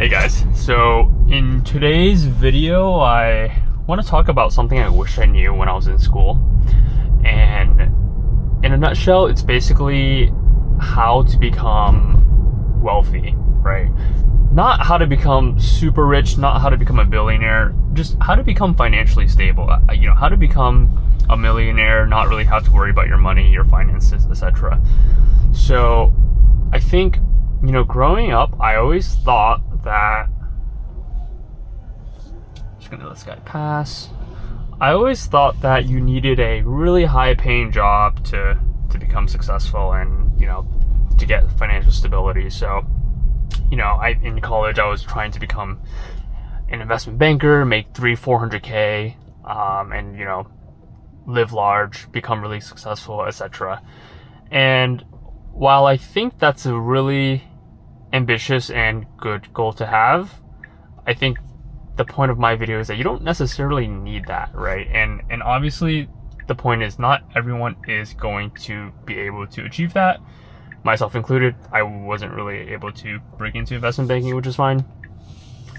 Hey guys, so in today's video I want to talk about something I wish I knew when I was in school, and in a nutshell it's basically how to become wealthy, right? Not how to become super rich, not how to become a billionaire, just how to become financially stable. How to become a millionaire, not really have to worry about your money, your finances, etc. So I think, growing up, I always thought that, just gonna let this guy pass. I always thought that you needed a really high paying job to become successful and, to get financial stability. So, in college, I was trying to become an investment banker, make 400K, and, live large, become really successful, etc. And while I think that's a really ambitious and good goal to have, I think the point of my video is that you don't necessarily need that, right? And obviously the point is not everyone is going to be able to achieve that, myself included. I wasn't really able to break into investment banking, which is fine,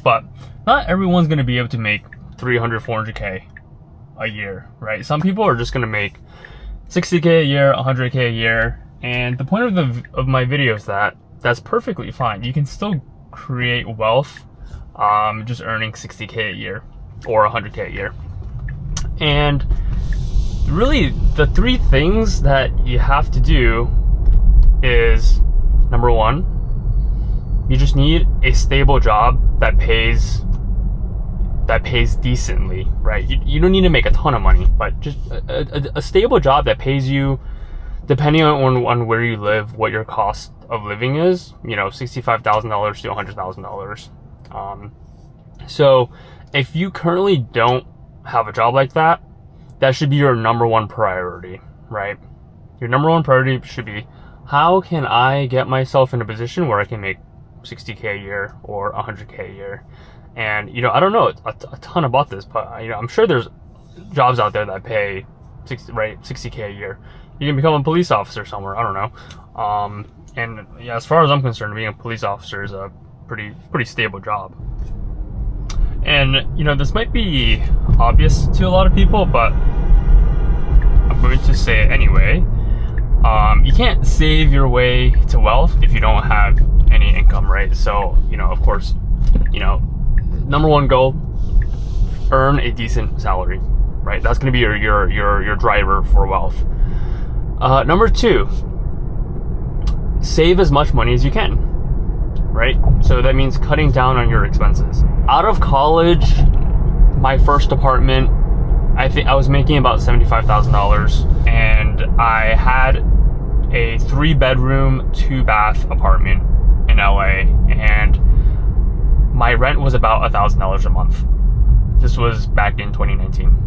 but not everyone's going to be able to make 300, 400K a year, right? Some people are just going to make 60K a year, 100K a year, and the point of my video is that that's perfectly fine. You can still create wealth just earning 60K a year or 100K a year. And really the three things that you have to do is, number one, you just need a stable job that pays decently, right? You don't need to make a ton of money, but just a stable job that pays you, depending on where you live, what your cost of living is, $65,000 to $100,000. So if you currently don't have a job like that, that should be your number one priority, right? Your number one priority should be, how can I get myself in a position where I can make 60K a year or 100K a year? And, I don't know a ton about this, but, I'm sure there's jobs out there that pay 60K a year. You can become a police officer somewhere, I don't know. And yeah, as far as I'm concerned, being a police officer is a pretty stable job. And, this might be obvious to a lot of people, but I'm going to say it anyway. You can't save your way to wealth if you don't have any income, right? So, of course, number one goal, earn a decent salary, right? That's going to be your driver for wealth. Number two, save as much money as you can, right? So that means cutting down on your expenses. Out of college, my first apartment, I think I was making about $75,000, and I had a 3-bedroom, 2-bath apartment in LA, and my rent was about $1,000 a month. This was back in 2019.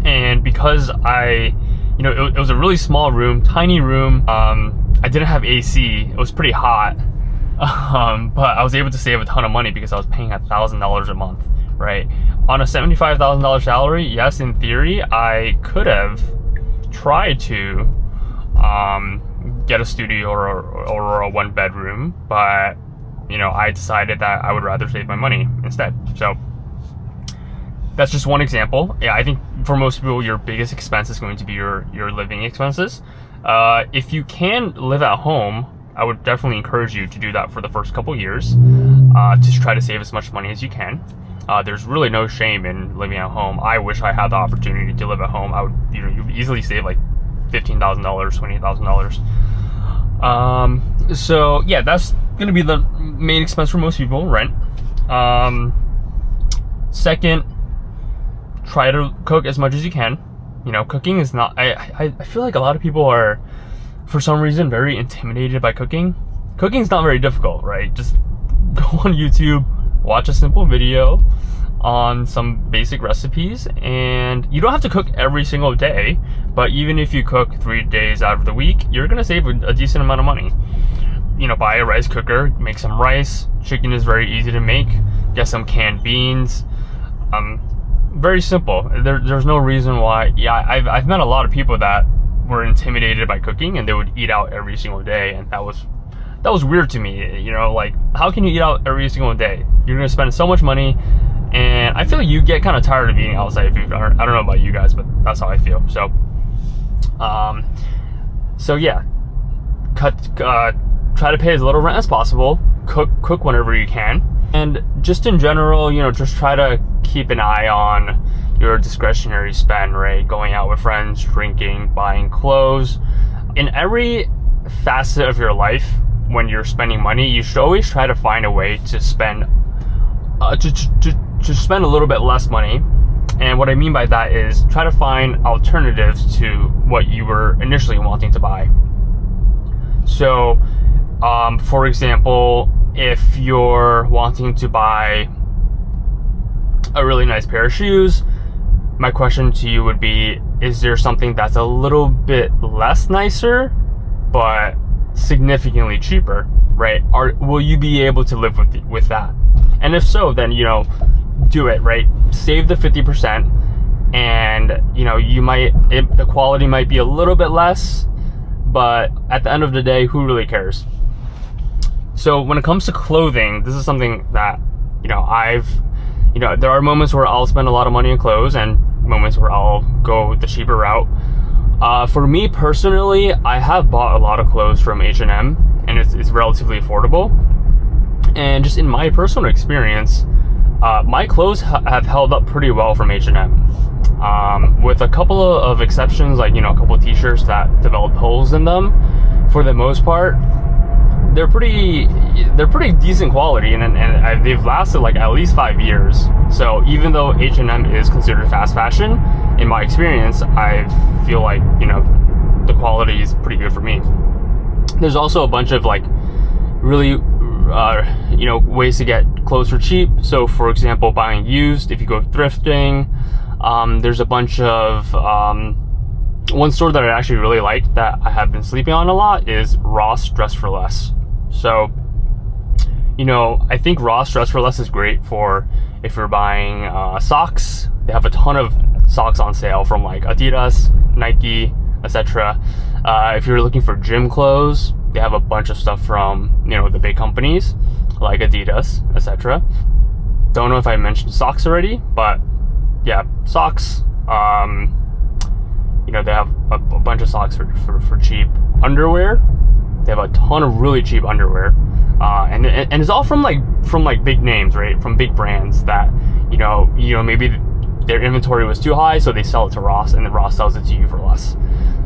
And because it was a really small room, tiny room, I didn't have AC, it was pretty hot, but I was able to save a ton of money because I was paying $1,000 a month, right? On a $75,000 salary, yes, in theory, I could have tried to get a studio or a 1-bedroom, but I decided that I would rather save my money instead. So that's just one example. Yeah, I think for most people, your biggest expense is going to be your living expenses. If you can live at home, I would definitely encourage you to do that for the first couple years, to try to save as much money as you can. There's really no shame in living at home. I wish I had the opportunity to live at home. I would, you'd easily save like $15,000, $20,000. So yeah, that's gonna be the main expense for most people, rent. Second, try to cook as much as you can. Cooking is not, I feel like a lot of people are, for some reason, very intimidated by cooking. Cooking's not very difficult, right? Just go on YouTube, watch a simple video on some basic recipes, and you don't have to cook every single day, but even if you cook 3 days out of the week, you're gonna save a decent amount of money. Buy a rice cooker, make some rice. Chicken is very easy to make. Get some canned beans. Very simple. There's no reason why. Yeah, I've met a lot of people that were intimidated by cooking and they would eat out every single day, and that was that was weird to me. You know, like, how can you eat out every single day? You're gonna spend so much money, and I feel you get kind of tired of eating outside food. I don't know about you guys, but that's how I feel. So, yeah, try to pay as little rent as possible. Cook whenever you can, and just in general, you know, just try to keep an eye on your discretionary spend, right? Going out with friends, drinking, buying clothes. In every facet of your life, when you're spending money, you should always try to find a way to spend to spend a little bit less money. And what I mean by that is try to find alternatives to what you were initially wanting to buy. So, for example, if you're wanting to buy a really nice pair of shoes, my question to you would be, is there something that's a little bit less nicer, but significantly cheaper, right? Will you be able to live with that? And if so, then, you know, do it, right? Save the 50%, and, you know, the quality might be a little bit less, but at the end of the day, who really cares? So when it comes to clothing, this is something that, you know, there are moments where I'll spend a lot of money on clothes and moments where I'll go the cheaper route. For me personally, I have bought a lot of clothes from H&M, and it's relatively affordable. And just in my personal experience, my clothes have held up pretty well from H&M. With a couple of exceptions, like, you know, a couple of t-shirts that develop holes in them, for the most part, they're pretty decent quality, and they've lasted like at least 5 years. So even though H&M is considered fast fashion, in my experience, I feel like, you know, the quality is pretty good for me. There's also a bunch of like really you know, ways to get clothes for cheap. So for example, buying used, if you go thrifting, there's a bunch of one store that I actually really like that I have been sleeping on a lot is Ross Dress for Less. So, you know, I think Ross Dress for Less is great for if you're buying socks. They have a ton of socks on sale from like Adidas, Nike, etc. If you're looking for gym clothes, they have a bunch of stuff from, you know, the big companies like Adidas, etc. Don't know if I mentioned socks already, but yeah, socks. You know, they have a bunch of socks for cheap. Underwear, they have a ton of really cheap underwear, and it's all from big names, right? From big brands that you know maybe their inventory was too high, so they sell it to Ross, and then Ross sells it to you for less.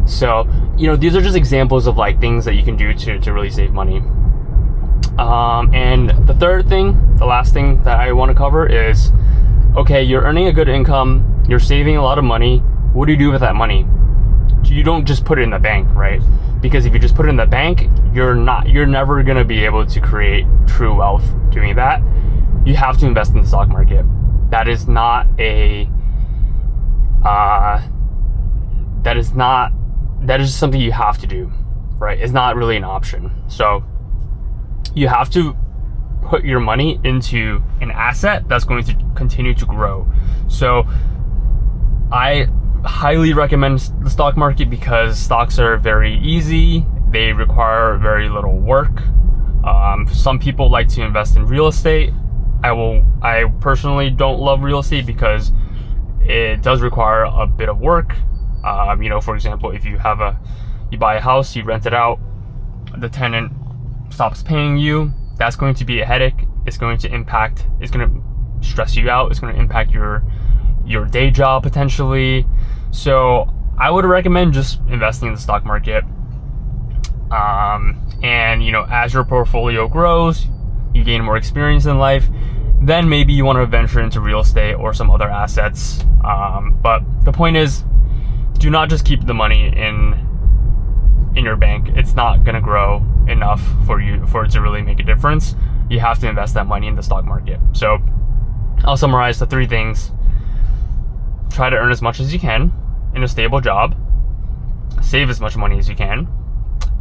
So, you know, these are just examples of like things that you can do to really save money. And the last thing that I want to cover is, okay, you're earning a good income, you're saving a lot of money. What do you do with that money? You don't just put it in the bank, right? Because if you just put it in the bank, you're never going to be able to create true wealth doing that. You have to invest in the stock market. That is just something you have to do, right? It's not really an option. So you have to put your money into an asset that's going to continue to grow. So I highly recommend the stock market because stocks are very easy. They require very little work. Some people like to invest in real estate. I personally don't love real estate because it does require a bit of work. You know, for example, if you buy a house, you rent it out, the tenant stops paying you, that's going to be a headache. It's going to stress you out. It's going to impact your day job potentially. So I would recommend just investing in the stock market. And you know, as your portfolio grows, you gain more experience in life, then maybe you want to venture into real estate or some other assets. But the point is, do not just keep the money in your bank. It's not going to grow enough for it to really make a difference. You have to invest that money in the stock market. So I'll summarize the 3 things. Try to earn as much as you can in a stable job, save as much money as you can,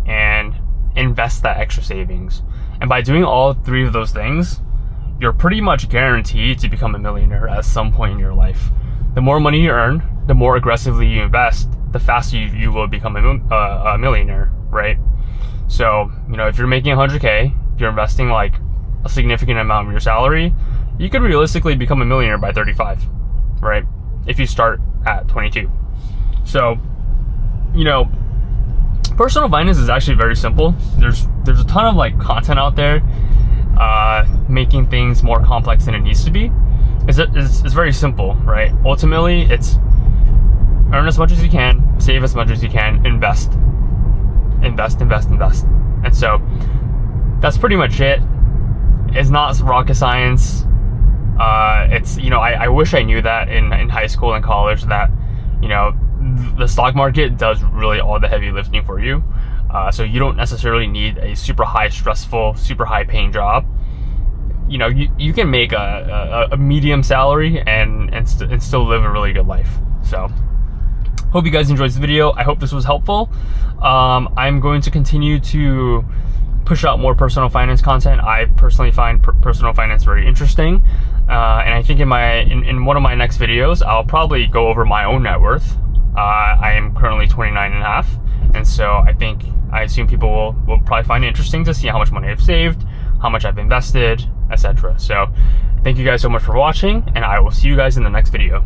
and invest that extra savings. And by doing all 3 of those things, you're pretty much guaranteed to become a millionaire at some point in your life. The more money you earn, the more aggressively you invest, the faster you will become a millionaire, right? So, you know, if you're making 100K, you're investing like a significant amount of your salary, you could realistically become a millionaire by 35, right? If you start at 22. So, you know, personal finance is actually very simple. There's a ton of like content out there making things more complex than it needs to be. It's very simple, right? Ultimately, it's earn as much as you can, save as much as you can, invest. And so that's pretty much it. It's not rocket science. It's, you know, I wish I knew that in high school and college, that, you know, the stock market does really all the heavy lifting for you. So you don't necessarily need a super high stressful, super high paying job. You know, you can make a medium salary and still live a really good life. So hope you guys enjoyed this video. I hope this was helpful. I'm going to continue to push out more personal finance content. I personally find personal finance very interesting. And I think in one of my next videos, I'll probably go over my own net worth. I am currently 29 and a half. And so I assume people will probably find it interesting to see how much money I've saved, how much I've invested, etc. So thank you guys so much for watching, and I will see you guys in the next video.